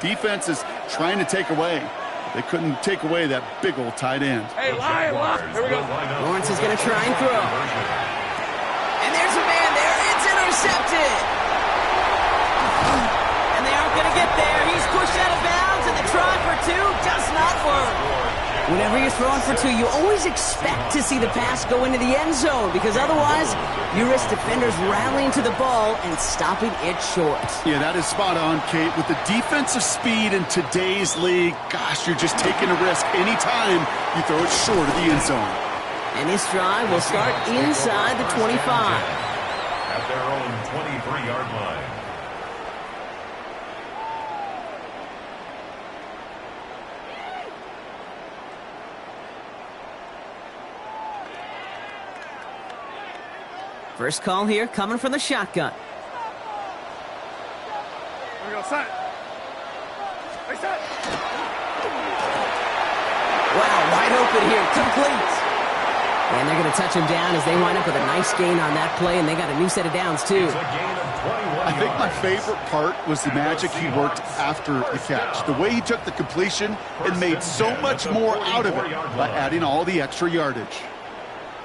Defense is trying to take away. They couldn't take away that big old tight end. Hey, line. Here we go. Lawrence is going to try and throw. And there's a man there. It's intercepted. And they aren't going to get there. He's pushed out of bounds, and the try for two does not work. Whenever you're throwing for two, you always expect to see the pass go into the end zone, because otherwise you risk defenders rallying to the ball and stopping it short. Yeah, that is spot on, Kate. With the defensive speed in today's league, gosh, you're just taking a risk anytime you throw it short of the end zone. And this drive will start inside the 25. At their own 23-yard line. First call here coming from the shotgun. Here we go, set. Hey, set. Wow, wide open here, complete. And they're going to touch him down as they wind up with a nice gain on that play, and they got a new set of downs, too. I think my favorite part was the magic he worked after the catch. The way he took the completion and made so much more out of it by adding all the extra yardage.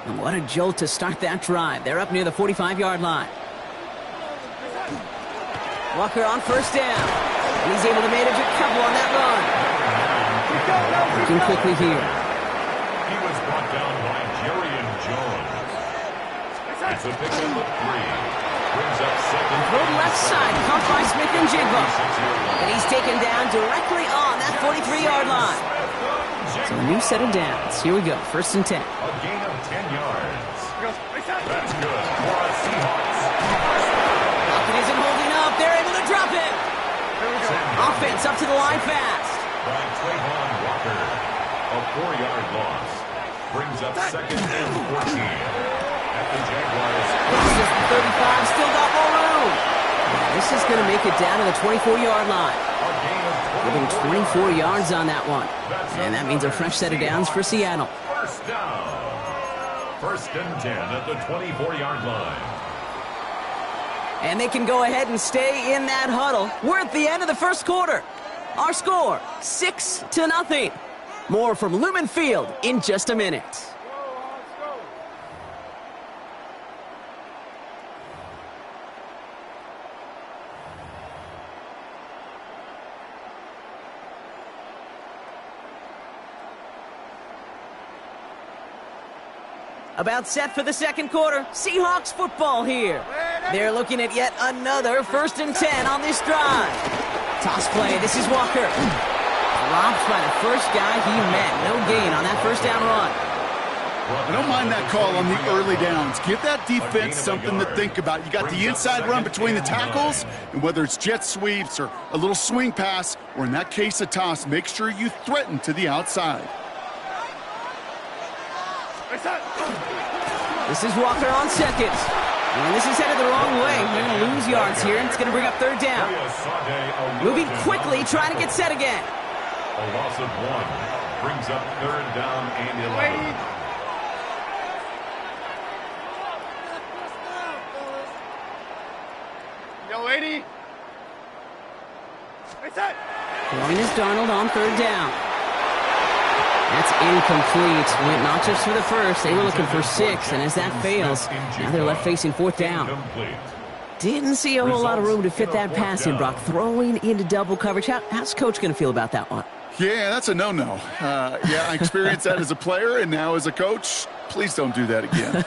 And what a jolt to start that drive. They're up near the 45-yard line. Walker on first down. And he's able to manage a couple on that run. Working quickly here. He was brought down by Jerry Jones. It's a pickup of 3. Brings up second. Throw left side, caught by Smith and Jigba. And he's taken down directly on that 43-yard line. So a new set of downs. Here we go, first and 10. A gain of 10 yards. That's good for a Seahawks. Pocket isn't holding up. They're able to drop it. Offense up to the line fast. By Trayvon Walker. A 4-yard loss. Brings up second and 14. At the Jaguars. This is the 35, still got more room. This is going to make it down to the 24-yard line. Giving 24 yards on that one. And that means a fresh set of downs for Seattle. First down. First and 10 at the 24-yard line. And they can go ahead and stay in that huddle. We're at the end of the first quarter. Our score, 6-0. More from Lumen Field in just a minute. About set for the second quarter. Seahawks football here. They're looking at yet another first and 10 on this drive. Toss play. This is Walker. Dropped by the first guy he met. No gain on that first down run. I don't mind that call on the early downs. Give that defense something to think about. You got the inside run between the tackles, and whether it's jet sweeps or a little swing pass, or in that case a toss, make sure you threaten to the outside. This is Walker on second. And this is headed the wrong way. They're going to lose yards here, and it's going to bring up third down. Moving quickly, trying to get set again. A loss of 1 brings up third down and 11. Yo, 80. Going is Darnold on third down. That's incomplete. Went not just for the first. They were looking for 6, and as that fails, now they're left facing fourth down. Didn't see a whole lot of room to fit that pass in, Brock. Throwing into double coverage. How's Coach going to feel about that one? Yeah, that's a no-no. Yeah, I experienced that as a player, and now as a coach, please don't do that again.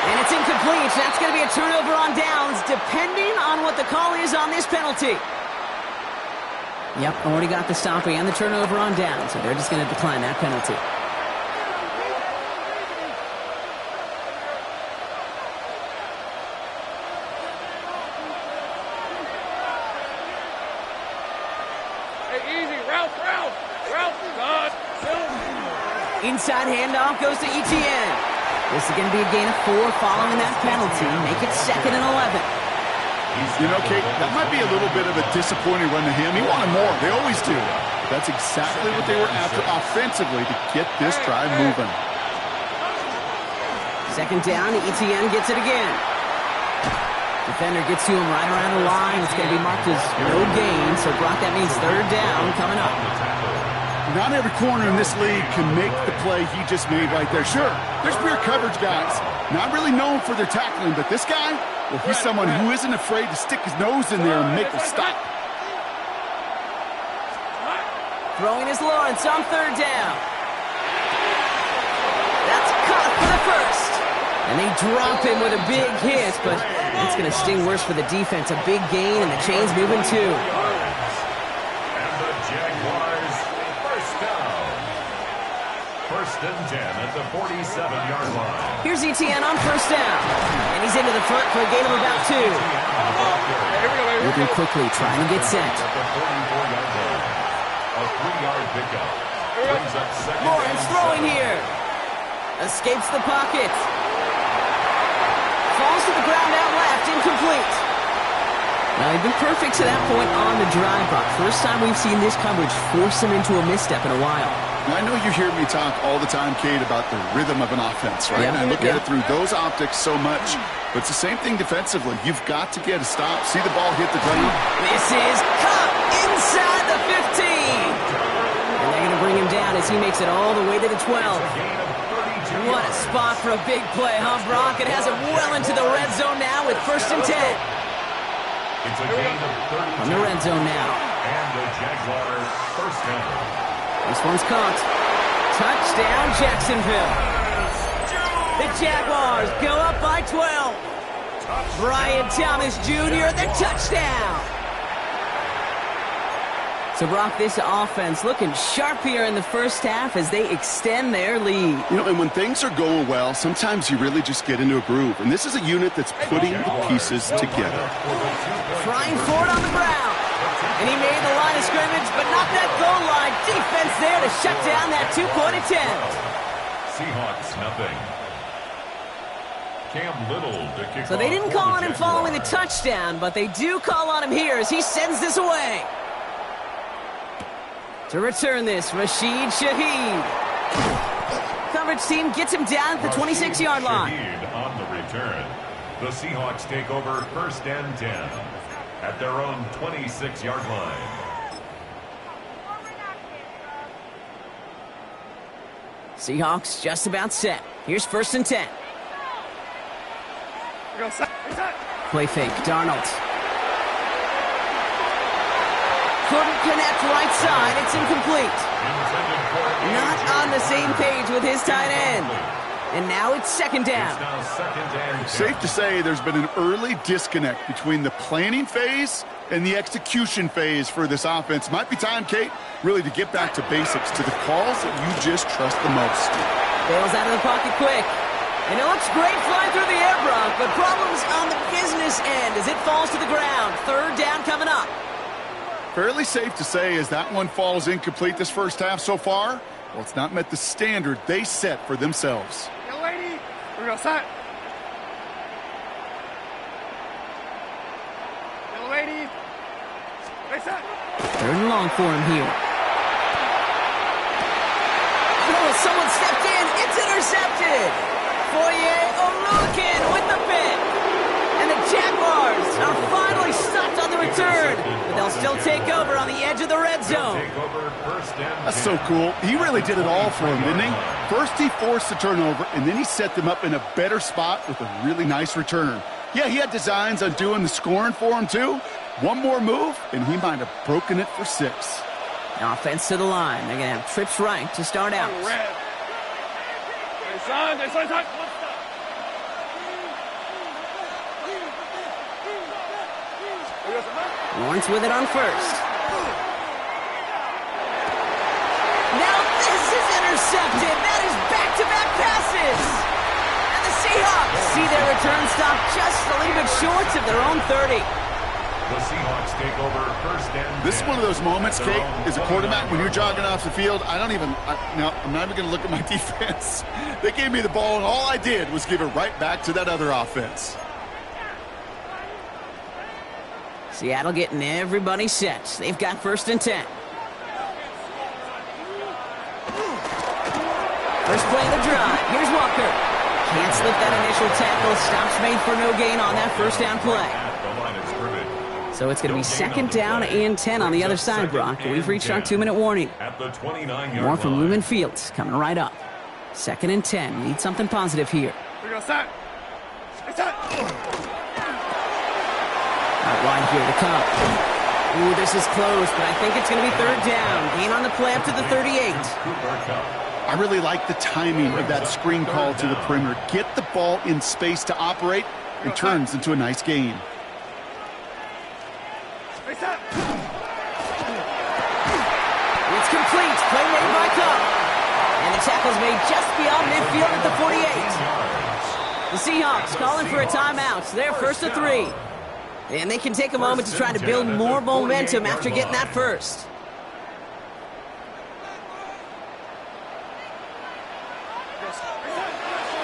And it's incomplete. That's going to be a turnover on downs, depending on what the call is on this penalty. Yep, already got the stop and the turnover on down, so they're just going to decline that penalty. Hey, easy. Ralph. God. Inside handoff goes to Etienne. This is going to be a gain of 4 following that penalty. Make it second and 11. You know, Kate, that might be a little bit of a disappointing run to him. He wanted more. They always do. That's exactly what they were after offensively to get this drive moving. Second down, Etienne gets it again. Defender gets to him right around the line. It's going to be marked as no gain. So, Brock, that means third down coming up. Not every corner in this league can make the play he just made right there. Sure, there's pure coverage guys. Not really known for their tackling, but this guy, well, he's someone who isn't afraid to stick his nose in there and make a stop. Throwing is Lawrence on third down. That's caught for the first. And they drop him with a big hit, but it's going to sting worse for the defense. A big gain, and the chain's moving too. And the Jaguars first down. First and 10 at the 47-yard line. Here's Etienne on first down. And he's into the front for a gain of about 2. Moving quickly, trying to get set. At the 44-yard line. A 3-yard pickup. Brings up second. Lawrence throwing here. Escapes the pocket. Falls to the ground out left, incomplete. Now, they've been perfect to that point on the drive, Brock. First time we've seen this coverage force him into a misstep in a while. I know you hear me talk all the time, Kate, about the rhythm of an offense, right? Yep. And I look at it through those optics so much. But it's the same thing defensively. You've got to get a stop. See the ball hit the ground. This is caught inside the 15. And they're going to bring him down as he makes it all the way to the 12. What a spot for a big play, huh, Brock? It has it well into the red zone now with first and 10. It's a gain of 32. From the red zone now. And the Jaguars first down. This one's caught. Touchdown, Jacksonville. The Jaguars go up by 12. Brian Thomas Jr., the touchdown. So, Brock, this offense looking sharp here in the first half as they extend their lead. You know, and when things are going well, sometimes you really just get into a groove. And this is a unit that's putting the pieces together. Trying for it on the ground. And he made the line of scrimmage, but not that goal line. Defense there to shut down that two-point attempt. Seahawks, nothing. Cam Little to kick So they off didn't for call the on him following the Jaguars. touchdown, but they do call on him here as he sends this away. To return this, Rashid Shaheed. Coverage team gets him down at the 26-yard line. Shaheed on the return. The Seahawks take over first and 10 at their own 26-yard line. Seahawks just about set. Here's first and 10. Play fake, Darnold. Couldn't connect right side. It's incomplete. Not on the same page with his tight end. And now it's second down. It's now second and 10. Safe to say there's been an early disconnect between the planning phase and the execution phase for this offense. Might be time, Kate, really to get back to basics, to the calls that you just trust the most. Bails out of the pocket quick. And it looks great flying through the air, Brock, but problems on the business end as it falls to the ground. Third down coming up. Fairly safe to say as that one falls incomplete this first half so far, well, it's not met the standard they set for themselves. Young lady, we're going to set. Young lady, they set. Third and long for him here. Oh, someone stepped in. It's intercepted. Foye Olukin with the pick. And the Jaguars are finally stopped on the return. But they'll still take over on the edge of the red zone. Take over first and That's so cool. He really did it all for him, didn't he? First he forced the turnover, and then he set them up in a better spot with a really nice return. Yeah, he had designs on doing the scoring for him, too. One more move, and he might have broken it for 6. Offense to the line. They're going to have trips right to start out. Red. They son. Lawrence with it on first. Now this is intercepted. That is back-to-back passes. And the Seahawks see their return stop just a little bit short of their own 30. the Seahawks take over first and 10. This is one of those moments, Kate, as a quarterback, when you're jogging off the field, I'm not even going to look at my defense. They gave me the ball, and all I did was give it right back to that other offense. Seattle getting everybody set. They've got first and 10. First play of the drive. Here's Walker. Can't slip that initial tackle. Stops made for no gain on that first down play. So it's going to be second down and 10 on the other side, Brock. We've reached our 2-minute warning. More from Lumen Fields coming right up. Second and 10. Need something positive here. We're going to set. Set. Out wide here to come. Ooh, this is close, but I think it's going to be third down. Gain on the play up to the 38. I really like the timing of that screen call to the perimeter. Get the ball in space to operate. It turns into a nice gain. It's complete. Play made by Cup. And the tackle's made just beyond midfield at the 48. The Seahawks calling for a timeout. So they're first to 3. And they can take a moment to try to build more momentum after getting that first.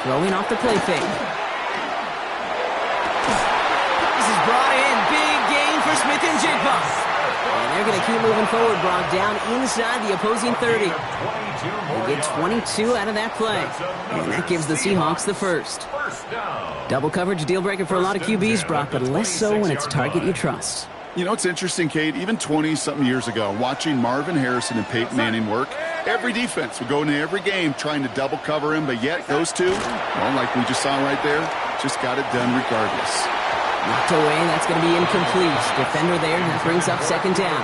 Throwing off the play fake. This is brought in. Big gain for Smith and Jigba. And they're going to keep moving forward, Brock, down inside the opposing 30. They get 22 out of that play. And that gives the Seahawks the first. Double coverage, deal breaker for a lot of QBs, Brock, but less so when it's a target you trust. You know, it's interesting, Kate, even 20-something years ago, watching Marvin Harrison and Peyton Manning work, every defense would go into every game trying to double cover him, but yet those two, well, like we just saw right there, just got it done regardless. Knocked away, that's going to be incomplete. Defender there, that brings up second down.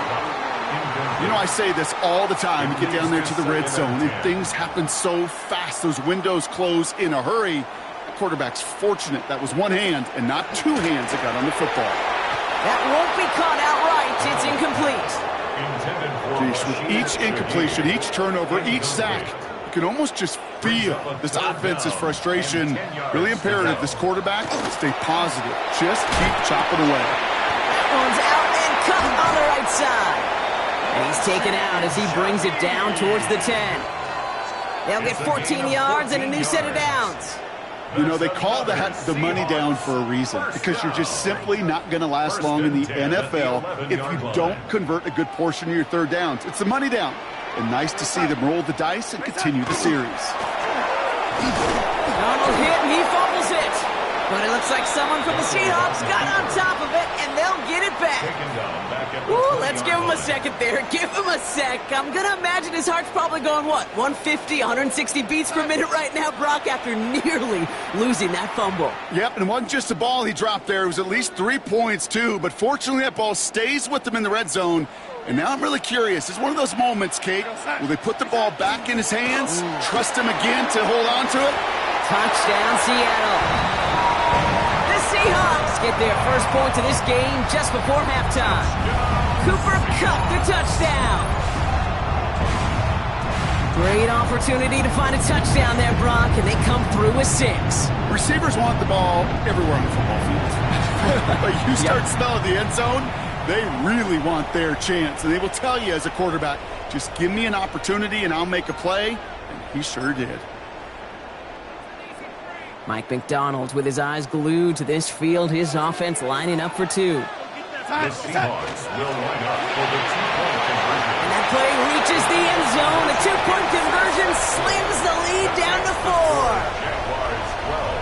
You know, I say this all the time. You get down there to the red zone, and things happen so fast. Those windows close in a hurry. The quarterback's fortunate that was one hand and not two hands that got on the football. That won't be caught outright. It's incomplete. Geez, with each incompletion, each turnover, each sack, you can almost just feel this offense's frustration. Really imperative this quarterback stay positive. Just keep chopping away. That one's out and cut on the right side. And he's taken out as he brings it down towards the 10. They'll get 14 yards and a new set of downs. You know, they call that the money down for a reason, because you're just simply not going to last long in the NFL if you don't convert a good portion of your third downs. It's the money down. And nice to see them roll the dice and continue the series. Donald hit and he fumbles it. But it looks like someone from the Seahawks got on top of it, and they'll get it back. Ooh, let's give him a second there. Give him a sec. I'm going to imagine his heart's probably going, what, 150, 160 beats per minute right now, Brock, after nearly losing that fumble. Yep, and it wasn't just a ball he dropped there. It was at least 3 points, too. But fortunately, that ball stays with him in the red zone. And now I'm really curious. It's one of those moments, Kate. Will they put the ball back in his hands, trust him again to hold on to it? Touchdown, Seattle. The Seahawks get their first point of this game just before halftime. Cooper Kupp, the touchdown. Great opportunity to find a touchdown there, Brock, and they come through with 6. Receivers want the ball everywhere on the football field. But you start smelling the end zone, they really want their chance. And they will tell you as a quarterback, just give me an opportunity and I'll make a play. And he sure did. Mike McDonald with his eyes glued to this field, his offense lining up for 2. The Seahawks will line up for the 2-point conversion. And that play reaches the end zone. A 2-point conversion slams the lead down to 4.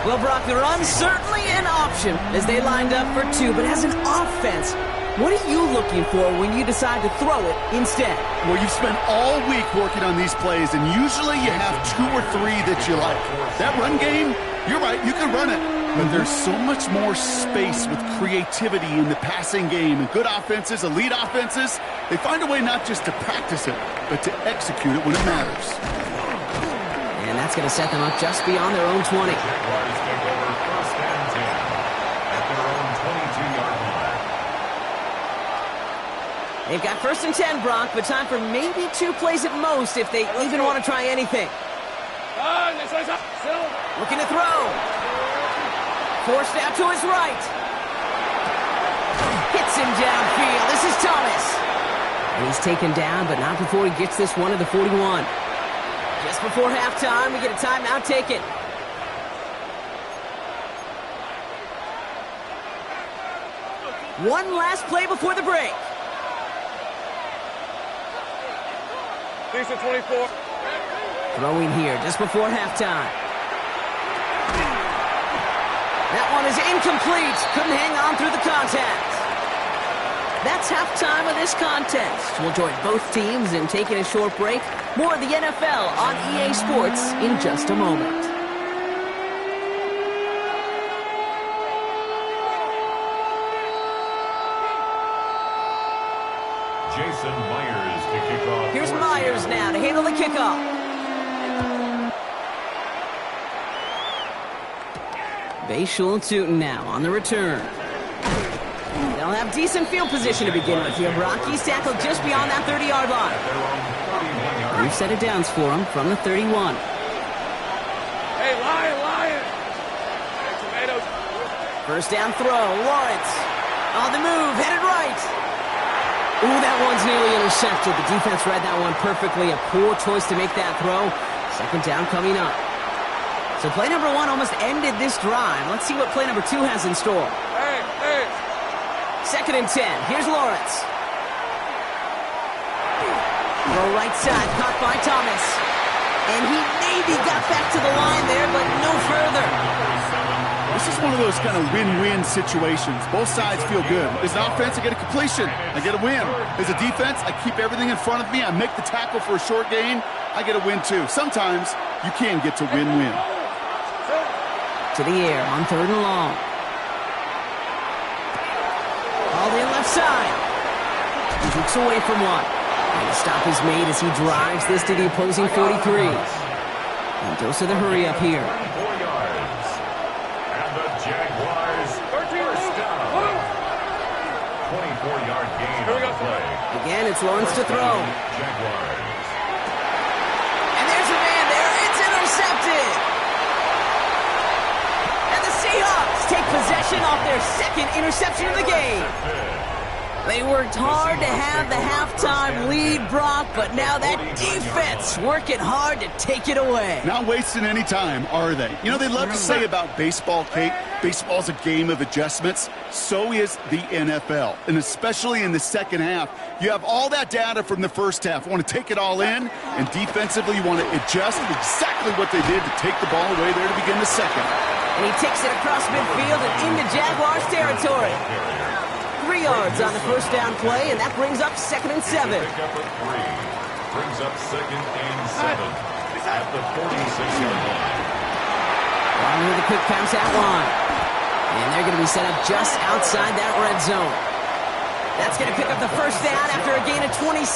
Well, Brock, the run's certainly an option as they lined up for 2, but as an offense, what are you looking for when you decide to throw it instead? Well, you've spent all week working on these plays, and usually you have 2 or 3 that you like. That run game, you're right, you can run it. But there's so much more space with creativity in the passing game. And good offenses, elite offenses, they find a way not just to practice it, but to execute it when it matters. And that's going to set them up just beyond their own 20. Jaguars take over first and 10 at their own 22-yard line. They've got first and 10, Brock, but time for maybe 2 plays at most if they even want to try anything. Looking to throw. Forced out to his right. Hits him downfield. This is Thomas. And he's taken down, but not before he gets this one to the 41. Just before halftime, we get a timeout taken. One last play before the break. Decent 24. Throwing here just before halftime. That one is incomplete. Couldn't hang on through the contact. That's halftime of this contest. We'll join both teams in taking a short break. More of the NFL on EA Sports in just a moment. Jason Myers to kick off. Here's Myers now to handle the kickoff. Bayshul and Tootin now on the return. They'll have decent field position to begin with here. Rockies tackled just beyond that 30-yard line. Brief set of downs for him from the 31. Hey, Lion! Hey, tomatoes. First down throw, Lawrence. On the move, headed right. Ooh, that one's nearly intercepted. The defense read that one perfectly. A poor choice to make that throw. Second down coming up. So play number 1 almost ended this drive. Let's see what play number 2 has in store. Hey! Second and 10. Here's Lawrence. Throw right side, caught by Thomas. And he maybe got back to the line there, but no further. This is one of those kind of win-win situations. Both sides feel good. As an offense, I get a completion. I get a win. As a defense, I keep everything in front of me. I make the tackle for a short gain. I get a win, too. Sometimes you can get to win-win. To the air on third and long. All in left side. He looks away from one. And the stop is made as he drives this to the opposing 43. And goes to the hurry up here. 4 yards. And the Jaguars first down. 24-yard gain on the play. Again, it's Lawrence to throw. Jaguars. And there's a man there. It's intercepted. And the Seahawks take possession off their second interception of the game. They worked hard to have the halftime lead, Brock, but now that defense working hard to take it away. Not wasting any time, are they? You know, they love to say about baseball, Kate, baseball's a game of adjustments. So is the NFL, and especially in the second half. You have all that data from the first half. You want to take it all in, and defensively you want to adjust exactly what they did to take the ball away there to begin the second. And he takes it across midfield and into Jaguars territory. 3 yards on the first down play, and that brings up second and 7. Pick up a 3. Brings up second and 7 at the 46-yard line. Along with a quick pass out line. And they're going to be set up just outside that red zone. That's going to pick up the first down after a gain of 26.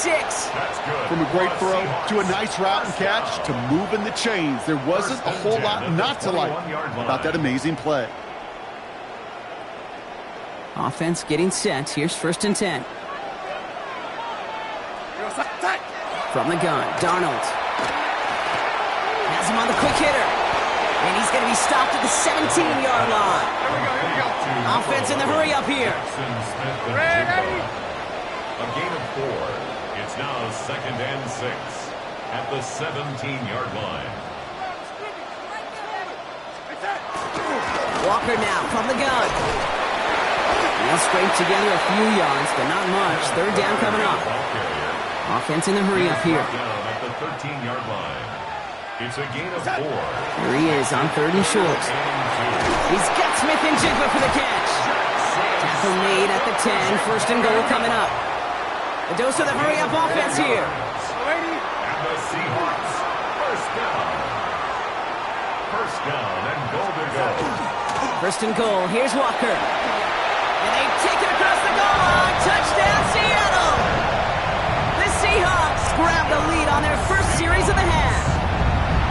That's good. From a great throw to a nice route and catch to moving the chains. There wasn't a whole lot not to like about that amazing play. Offense getting set. Here's first and 10. From the gun, Darnold. Has him on the quick hitter. And he's going to be stopped at the 17-yard line. Here we go. Offense in the hurry up here. A gain of 4. It's now second and 6 at the 17-yard line. Walker now from the gun. They'll scrape together a few yards, but not much. Third down coming up. Offense in the hurry up here. Down at the 13-yard line. It's a gain of 4. Here he is on third and short. He's got Smith and Jigba for the catch. Tackle made at the 10. First and goal coming up. A dose of the hurry up offense here. And the Seahawks first down. First down and goal to go. First and goal. Here's Walker. And they take it across the goal line. Touchdown, Seattle! The Seahawks grab the lead on their first series of the half.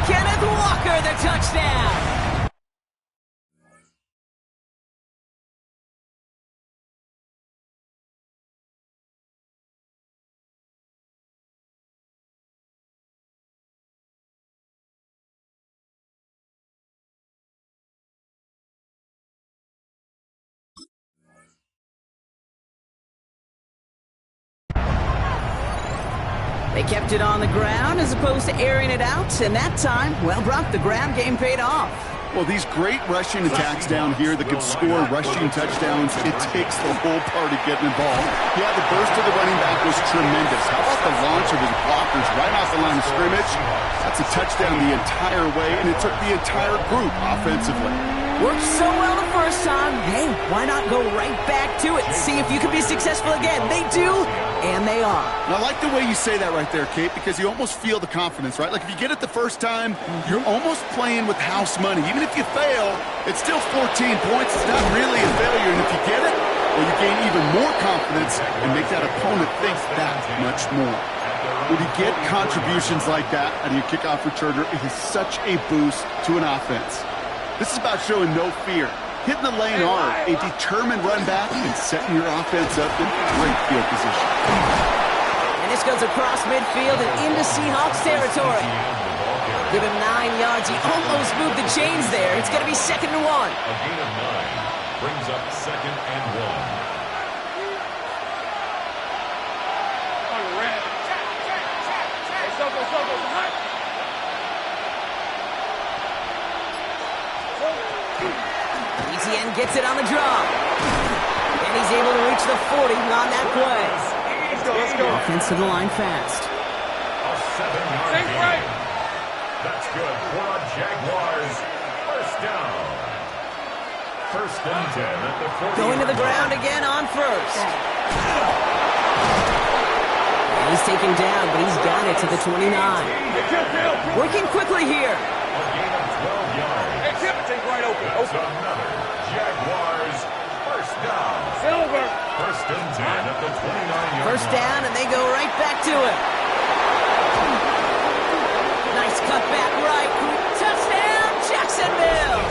Kenneth Walker, the touchdown. They kept it on the ground as opposed to airing it out, and that time, well, Brock, the ground game paid off. Well, these great rushing attacks down here that can score rushing touchdowns, it takes the whole party getting involved. Yeah, the burst of the running back was tremendous. How about the launch of his blockers right off the line of scrimmage? That's a touchdown the entire way, and it took the entire group offensively. Worked so well to first time, hey, why not go right back to it? See if you can be successful again. They do, and they are. And I like the way you say that right there, Kate, because you almost feel the confidence, right? Like if you get it the first time, you're almost playing with house money. Even if you fail, it's still 14 points. It's not really a failure. And if you get it, well, you gain even more confidence and make that opponent think that much more. When you get contributions like that out of your kickoff returner, it is such a boost to an offense. This is about showing no fear, hitting the lane hard, a determined run back, and setting your offense up in great field position. And this goes across midfield and into Seahawks territory. Give him 9 yards. He almost moved the chains there. It's going to be 2nd and 1. A gain of 9 brings up 2nd and 1. ETN gets it on the drop. And he's able to reach the 40 on that play. Let's go. Offensive line fast. A 7-yard gain. That's good for a Jaguars first down. 1st and 10 at the 40. Going to the ground again on first. And he's taken down, but he's got it to the 29. Working quickly here. A gain of 12 yards. Hey, Chip, it's right open. That's another Jaguars first down. Silver. 1st and 10 at the 29-yard First down, and they go right back to it. Nice cut back right. Touchdown, Jacksonville.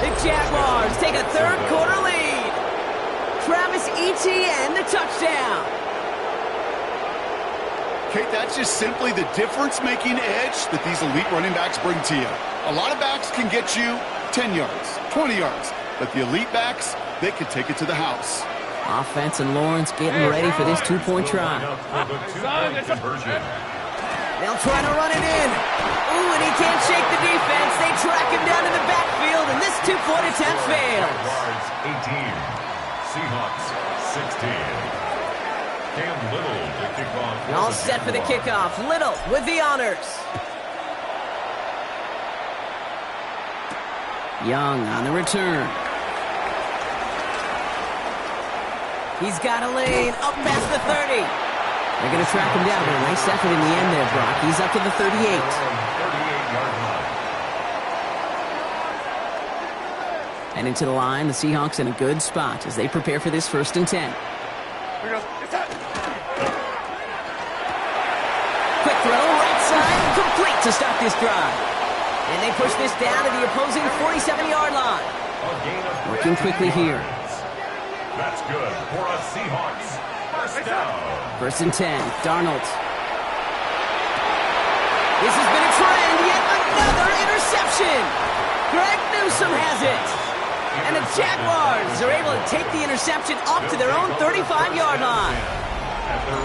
The Jaguars take a 3rd quarter lead. Travis Etienne, the touchdown. Kate, that's just simply the difference-making edge that these elite running backs bring to you. A lot of backs can get you 10 yards, 20 yards, but the elite backs, they can take it to the house. Offense and Lawrence getting ready for this 2-point try. Conversion. They'll try to run it in. Ooh, and he can't shake the defense. They track him down to the backfield, and this 2-point attempt fails. Jaguars 18, Seahawks 16. Cam Little to kick off. All set for the kickoff. Little with the honors. Young on the return. He's got a lane up past the 30. They're going to track him down, but a nice effort in the end there, Brock. He's up to the 38. 38-yard line. And into the line, the Seahawks in a good spot as they prepare for this 1st and 10. Quick throw, right side, complete to start this drive. And they push this down to the opposing 47-yard line. Working quickly here. That's good for a Seahawks first down. 1st and 10, Darnold. This has been a trend, yet another interception. Greg Newsome has it. And the Jaguars are able to take the interception up to their own 35-yard line.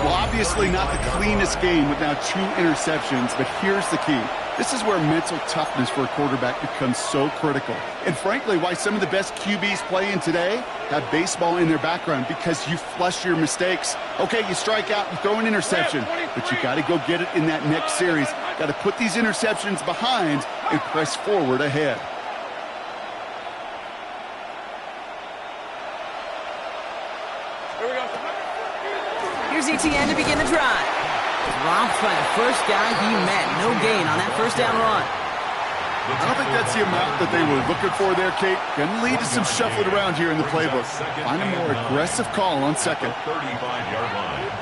Well, obviously not the cleanest game with now 2 interceptions, but here's the key. This is where mental toughness for a quarterback becomes so critical. And frankly, why some of the best QBs playing today have baseball in their background, because you flush your mistakes. Okay, you strike out, you throw an interception, but you got to go get it in that next series. Got to put these interceptions behind and press forward ahead. Here's ETN to begin the drive. Dropped by the first guy he met. No gain on that 1st down run. I don't think that's the amount that they were looking for there, Kate. Going to lead to some shuffling around here in the playbook. Find a more aggressive call on 2nd. 35-yard line.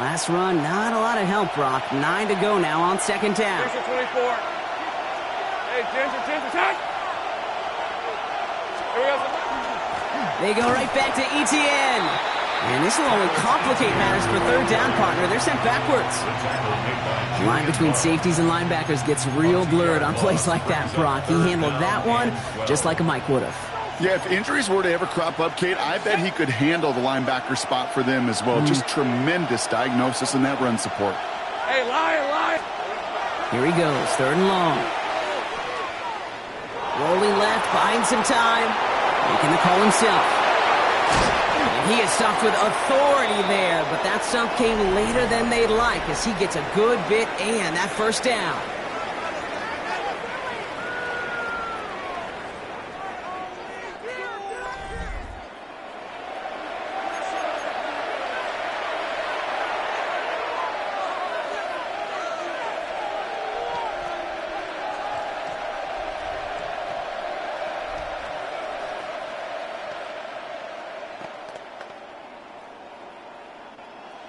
Last run, not a lot of help, Brock. 9 to go now on 2nd down. 24. Hey, Ginger, attack! Here we go. They go right back to ETN. And this will only complicate matters for 3rd down, partner. They're sent backwards. The line between safeties and linebackers gets real blurred on plays like that, Brock. He handled that one just like a Mike would have. Yeah, if injuries were to ever crop up, Kate, I bet he could handle the linebacker spot for them as well. Just tremendous diagnosis in that run support. Hey, Lion! Here he goes, 3rd and long. Rolling left, buying some time. Making the call himself. He is stopped with authority there, but that stop came later than they'd like as he gets a good bit and that first down.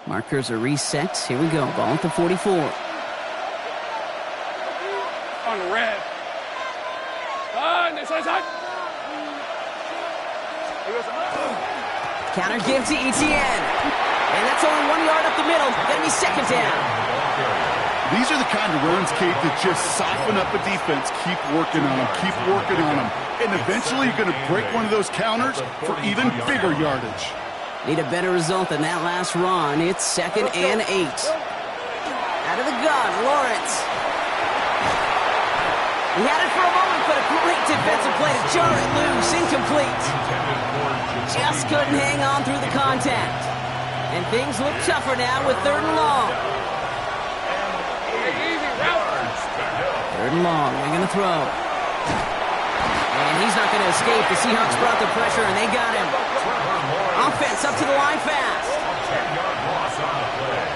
Markers are reset. Here we go. Ball at the 44. On the red. This is hot. Counter give to Etienne. And that's only 1 yard up the middle. Gonna be second down. These are the kind of runs, Kate, that just soften up a defense. Keep working on them. Keep working on them. And eventually you're going to break one of those counters for even bigger yardage. Need a better result than that last run. It's 2nd and 8. Out of the gun, Lawrence. He had it for a moment, but a great defensive play to jar it loose. Incomplete. Just couldn't hang on through the contact. And things look tougher now with 3rd and long. 3rd and long. They're going to throw. And he's not going to escape. The Seahawks brought the pressure, and they got him. Offense up to the line fast. 10-yard loss on the play.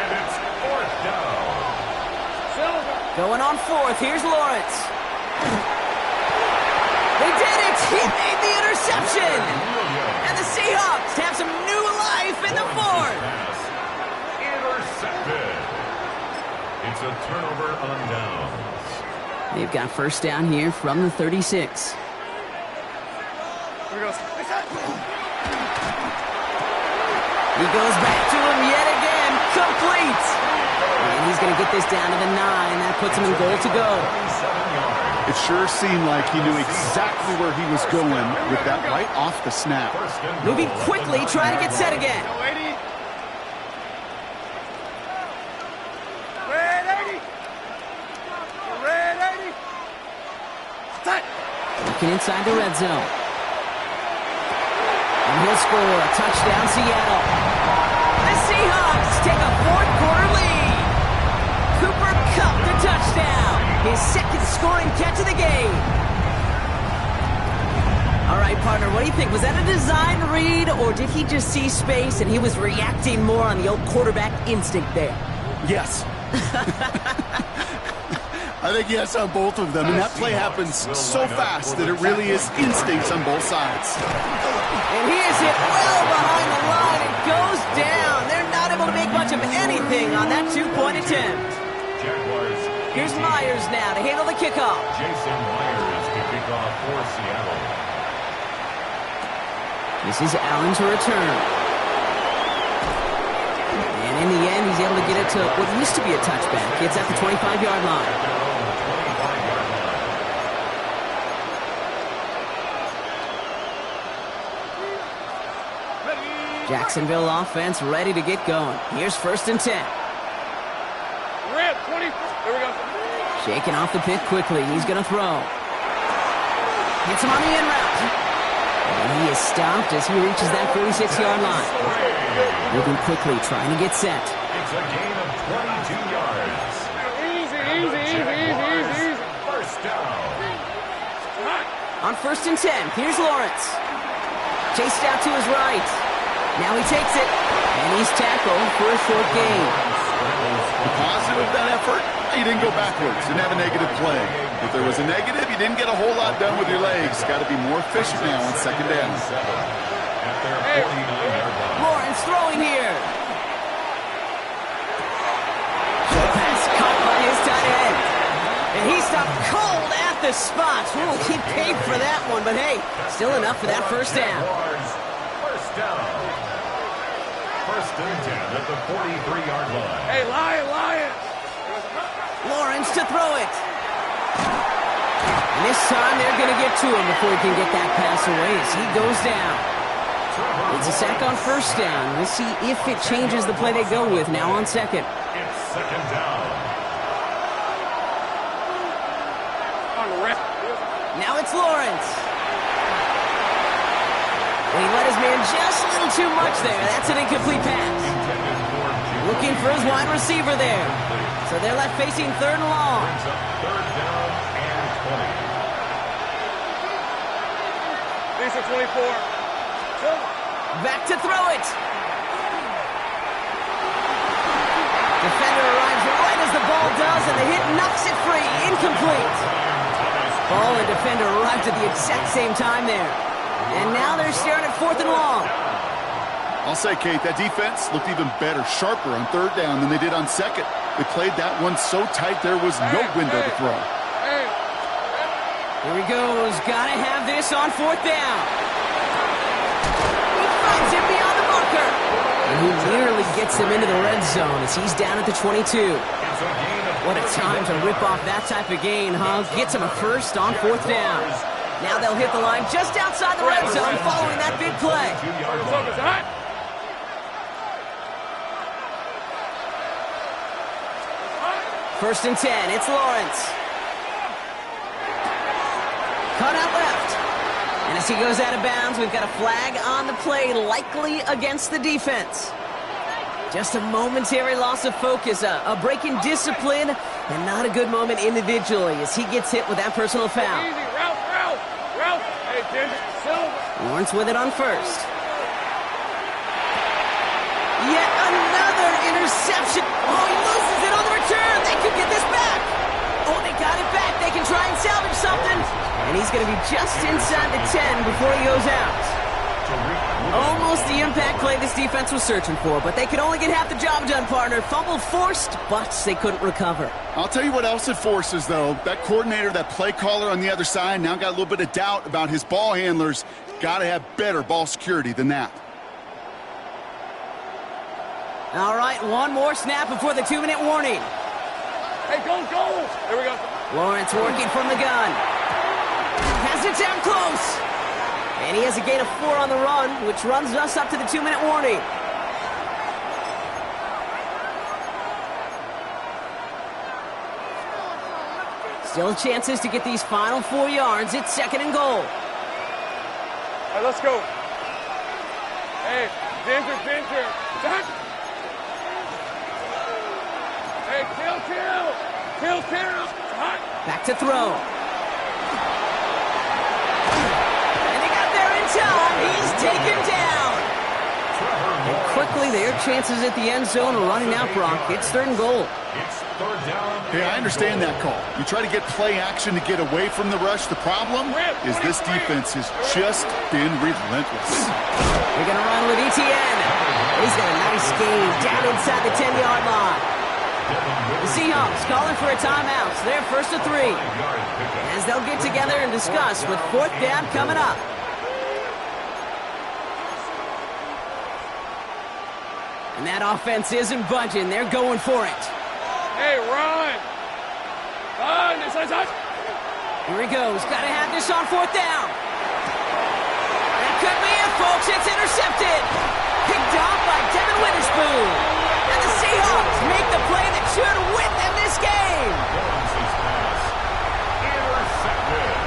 And it's 4th down. Going on 4th. Here's Lawrence. They did it. He made the interception. And the Seahawks have some new life in the 4th. Intercepted. It's a turnover on downs. They've got first down here from the 36. Here we go. He goes back to him yet again. Complete. And he's going to get this down to the 9. That puts him in goal to go. It sure seemed like he knew exactly where he was going with that right off the snap. Moving quickly, trying to get set again. Red 80. Red 80. Touch. Looking inside the red zone. And he'll score a touchdown, Seattle. The Seahawks take a 4th quarter lead. Cooper Kupp the touchdown. His 2nd scoring catch of the game. All right, partner, what do you think? Was that a design read, or did he just see space and he was reacting more on the old quarterback instinct there? Yes. I think yes on both of them, and that play happens so fast that it really is instincts on both sides. And he is hit well behind the line and goes down. They're not able to make much of anything on that 2-point attempt. Here's Myers now to handle the kickoff. Jason Myers to kick off for Seattle. This is Allen to return. And in the end, he's able to get it to what used to be a touchback. It's at the 25-yard line. Jacksonville offense ready to get going. Here's 1st and 10. Red 20. Here we go. Shaking off the pick quickly. He's going to throw. Hits him on the in route. And he is stopped as he reaches that 46-yard line. Moving quickly, trying to get set. It's a gain of 22 yards. Easy. First down. On 1st and 10, here's Lawrence. Chased out to his right. Now he takes it, and he's tackled for a short gain. The positive of that effort, you didn't go backwards, didn't have a negative play. If there was a negative, you didn't get a whole lot done with your legs. Got to be more efficient now on 2nd down. At their 49-yard line. Lawrence throwing here. Short pass caught by his tight end. And he stopped cold at the spot. Ooh, he paid for that one, but hey, still enough for that first down. First down. 1st and 10 at the 43-yard line. Hey, Lion. Lawrence to throw it. And this time they're going to get to him before he can get that pass away as he goes down. It's a sack on 1st down. We'll see if it changes the play they go with now on 2nd. It's 2nd down. On the red. Now it's Lawrence. He let his man just a little too much there. That's an incomplete pass. Looking for his wide receiver there. So they're left facing third and long. Third down and 20. These are 24. Back to throw it. Defender arrives right as the ball does, and the hit knocks it free. Incomplete. Ball and defender arrived at the exact same time there. And now they're staring at fourth and long. I'll say, Kate, that defense looked even better, sharper on third down than they did on second. They played that one so tight there was no window to throw. Here he goes. Gotta have this on fourth down. He finds him beyond the marker. And he nearly gets him into the red zone as he's down at the 22. What a time to rip off that type of gain, huh? Gets him a first on fourth down. Now they'll hit the line just outside the red zone following that big play. First and 10, it's Lawrence. Cut out left. And as he goes out of bounds, we've got a flag on the play, likely against the defense. Just a momentary loss of focus, a break in discipline, and not a good moment individually as he gets hit with that personal foul. Easy, Ralph. Hey, Ginger, Silver. Lawrence with it on first. Yet another interception. Oh, he loses it on the return. They could get this back. Oh, they got it back. They can try and salvage something. And he's going to be just inside the 10 before he goes out. Almost the impact play this defense was searching for, but they could only get half the job done, partner. Fumble forced, but they couldn't recover. I'll tell you what else it forces, though. That coordinator, that play caller on the other side, now got a little bit of doubt about his ball handlers. Got to have better ball security than that. All right, one more snap before the 2-minute warning. Hey, go. Here we go. Lawrence working from the gun. Has it down close. And he has a gain of 4 on the run, which runs us up to the 2-minute warning. Still chances to get these final 4 yards. It's second and goal. All right, let's go. Hey, Ginger. Back. Hey, kill. Hot. Back to throw. He's taken down. And quickly, their chances at the end zone are running out, Brock. It's third and goal. It's third down. Hey, I understand that call. You try to get play action to get away from the rush. The problem is this defense has just been relentless. They're going to run with Etienne. He's got a nice gain down inside the 10-yard line. The Seahawks calling for a timeout. So they're first to 3. As they'll get together and discuss with fourth down coming up. And that offense isn't budging. They're going for it. Hey, run. Here he goes. Got to have this on fourth down. That could be it, folks. It's intercepted. Picked off by Devin Witherspoon. And the Seahawks make the play that should win them this game. Lawrence's pass intercepted.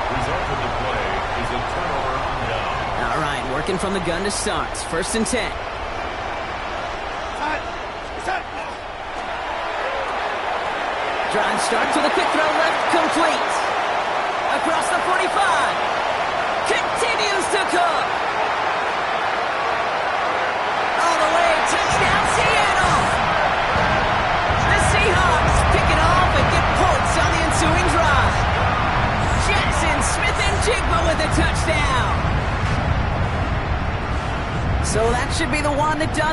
Result of the play is a turnover on down. All right, working from the gun to start. First and 10. Drive starts with a quick throw left, complete. Across the 45. Continues to cook. All the way, touchdown Seattle. The Seahawks pick it off and get points on the ensuing drive. Jackson Smith and Jigba with a touchdown. So that should be the one that does